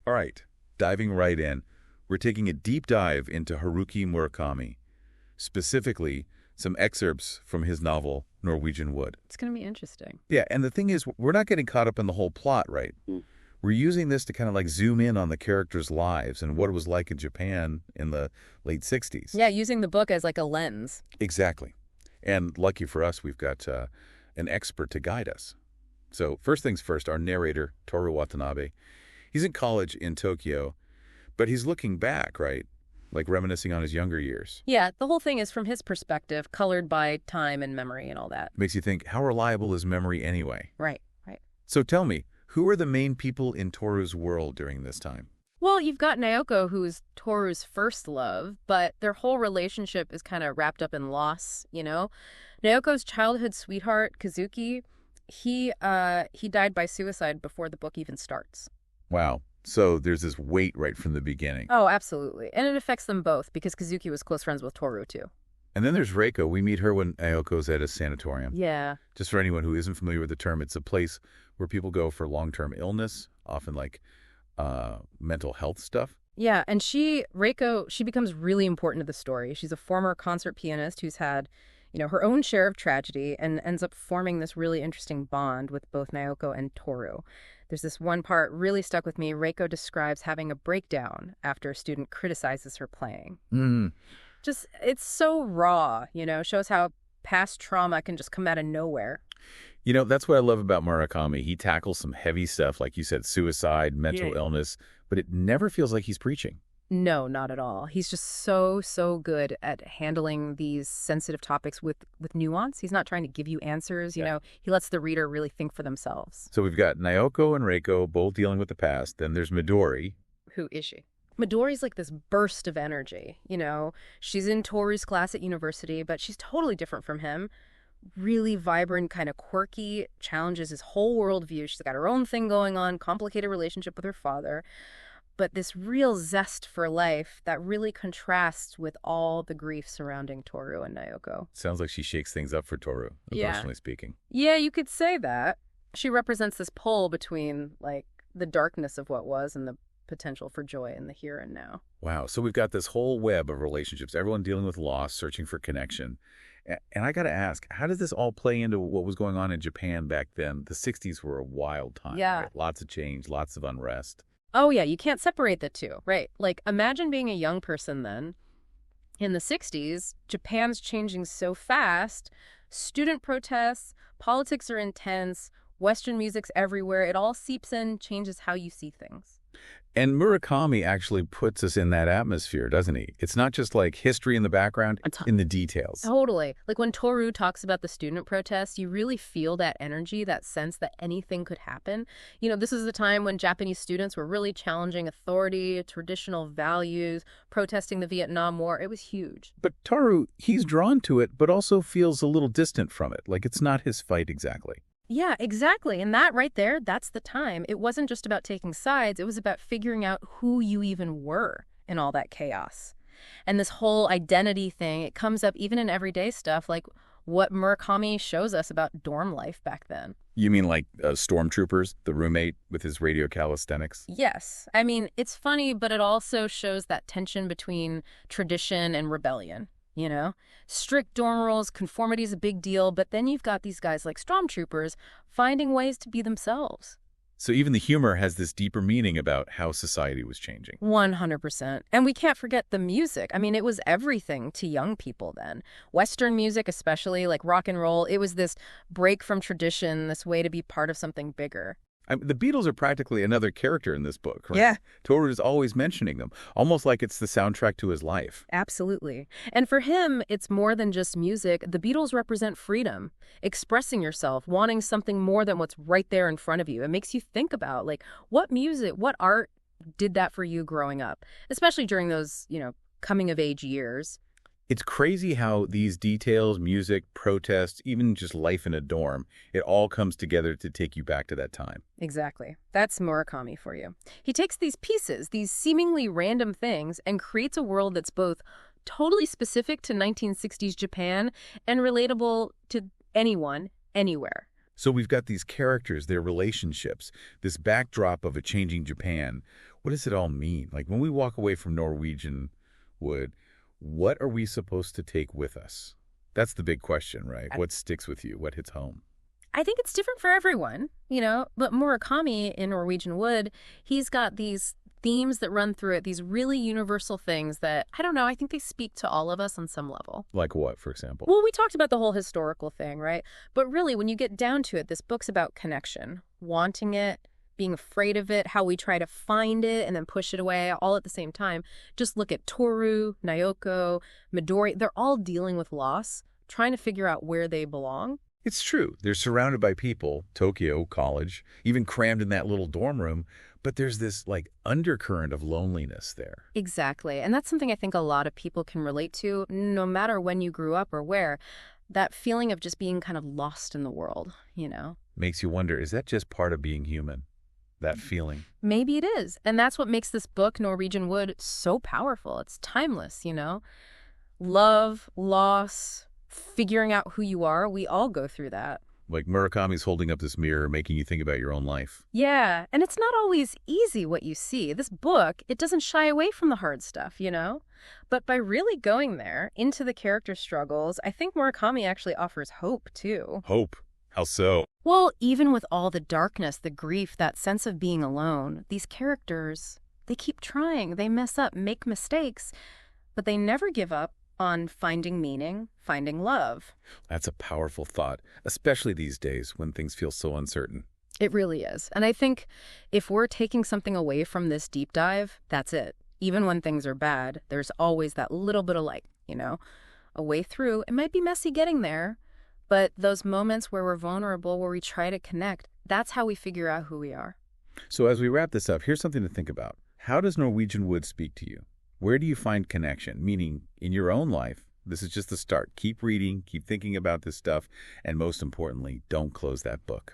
All right, diving right in, we're taking a deep dive into Haruki Murakami, specifically some excerpts from his novel, Norwegian Wood. It's going to be interesting. Yeah, and the thing is, we're not getting caught up in the whole plot, right? We're using this to kind of like zoom in on the characters' lives and what it was like in Japan in the late 60s. Yeah, using the book as like a lens. Exactly. And lucky for us, we've got an expert to guide us. So first things first, our narrator, Toru Watanabe, he's in college in Tokyo, but he's looking back, right? Like reminiscing on his younger years. Yeah, the whole thing is from his perspective, colored by time and memory and all that. Makes you think, how reliable is memory anyway? Right, right. So tell me, who are the main people in Toru's world during this time? Well, you've got Naoko, who's Toru's first love, but their whole relationship is kind of wrapped up in loss, you know? Naoko's childhood sweetheart, Kazuki, he died by suicide before the book even starts. Wow. So there's this weight right from the beginning. Oh, absolutely. And it affects them both because Kazuki was close friends with Toru, too. And then there's Reiko. We meet her when Naoko's at a sanatorium. Yeah. Just for anyone who isn't familiar with the term, it's a place where people go for long-term illness, often like mental health stuff. Yeah, and Reiko, she becomes really important to the story. She's a former concert pianist who's had, her own share of tragedy and ends up forming this really interesting bond with both Naoko and Toru. There's this one part really stuck with me. Reiko describes having a breakdown after a student criticizes her playing. Just, it's so raw, shows how past trauma can just come out of nowhere. That's what I love about Murakami. He tackles some heavy stuff, like you said, suicide, mental illness, but it never feels like he's preaching. No, not at all. He's just so good at handling these sensitive topics with nuance. He's not trying to give you answers. He lets the reader really think for themselves. So we've got Naoko and Reiko both dealing with the past. Then there's Midori. Who is she? Midori's like this burst of energy. She's in Toru's class at university, but she's totally different from him. Really vibrant, kind of quirky, challenges his whole worldview. She's got her own thing going on, complicated relationship with her father. But this real zest for life that really contrasts with all the grief surrounding Toru and Naoko. Sounds like she shakes things up for Toru, emotionally speaking. Yeah, you could say that. She represents this pull between, like, the darkness of what was and the potential for joy in the here and now. Wow. So we've got this whole web of relationships, everyone dealing with loss, searching for connection. And I got to ask, how does this all play into what was going on in Japan back then? The 60s were a wild time. Yeah. Right? Lots of change, lots of unrest. Oh, yeah, you can't separate the two, right? Like, imagine being a young person then. In the 60s, Japan's changing so fast. Student protests, politics are intense, Western music's everywhere. It all seeps in, changes how you see things. And Murakami actually puts us in that atmosphere, doesn't he? It's not just like history in the background, in the details. Totally. Like when Toru talks about the student protests, you really feel that energy, that sense that anything could happen. This is the time when Japanese students were really challenging authority, traditional values, protesting the Vietnam War. It was huge. But Toru, he's drawn to it, but also feels a little distant from it. Like it's not his fight exactly. Yeah, exactly. And that right there, that's the time. It wasn't just about taking sides. It was about figuring out who you even were in all that chaos. And this whole identity thing, it comes up even in everyday stuff, like what Murakami shows us about dorm life back then. You mean like Stormtroopers, the roommate with his radio calisthenics? Yes. I mean, it's funny, but it also shows that tension between tradition and rebellion. Strict dorm rules, conformity is a big deal, but then you've got these guys like Stormtroopers finding ways to be themselves. So even the humor has this deeper meaning about how society was changing. 100%. And we can't forget the music. I mean, it was everything to young people then. Western music, especially like rock and roll, it was this break from tradition, this way to be part of something bigger. The Beatles are practically another character in this book, right? Yeah. Toru is always mentioning them, almost like it's the soundtrack to his life. Absolutely. And for him, it's more than just music. The Beatles represent freedom, expressing yourself, wanting something more than what's right there in front of you. It makes you think about, like, what music, what art did that for you growing up, especially during those, coming-of-age years. It's crazy how these details, music, protests, even just life in a dorm, it all comes together to take you back to that time. Exactly. That's Murakami for you. He takes these pieces, these seemingly random things, and creates a world that's both totally specific to 1960s Japan and relatable to anyone, anywhere. So we've got these characters, their relationships, this backdrop of a changing Japan. What does it all mean? Like when we walk away from Norwegian Wood, what are we supposed to take with us? That's the big question, right? What sticks with you? What hits home? I think it's different for everyone, but Murakami in Norwegian Wood, he's got these themes that run through it, these really universal things that, I don't know, I think they speak to all of us on some level. Like what, for example? Well, we talked about the whole historical thing, right? But really, when you get down to it, this book's about connection, wanting it, being afraid of it, how we try to find it and then push it away all at the same time. Just look at Toru, Naoko, Midori. They're all dealing with loss, trying to figure out where they belong. It's true. They're surrounded by people, Tokyo, college, even crammed in that little dorm room, but there's this, undercurrent of loneliness there. Exactly. And that's something I think a lot of people can relate to, no matter when you grew up or where. That feeling of just being kind of lost in the world. Makes you wonder, is that just part of being human? That feeling? Maybe it is. And that's what makes this book, Norwegian Wood, so powerful. It's timeless. Love, loss, figuring out who you are, we all go through that. Like Murakami's holding up this mirror, making you think about your own life. Yeah, and it's not always easy what you see. This book, it doesn't shy away from the hard stuff. But by really going there, into the character struggles, I think Murakami actually offers hope, too. Hope? How so? Well, even with all the darkness, the grief, that sense of being alone, these characters, they keep trying. They mess up, make mistakes, but they never give up on finding meaning, finding love. That's a powerful thought, especially these days when things feel so uncertain. It really is. And I think if we're taking something away from this deep dive, that's it. Even when things are bad, there's always that little bit of light, a way through. It might be messy getting there, but those moments where we're vulnerable, where we try to connect, that's how we figure out who we are. So as we wrap this up, here's something to think about. How does Norwegian Wood speak to you? Where do you find connection? Meaning, in your own life, this is just the start. Keep reading, keep thinking about this stuff, and most importantly, don't close that book.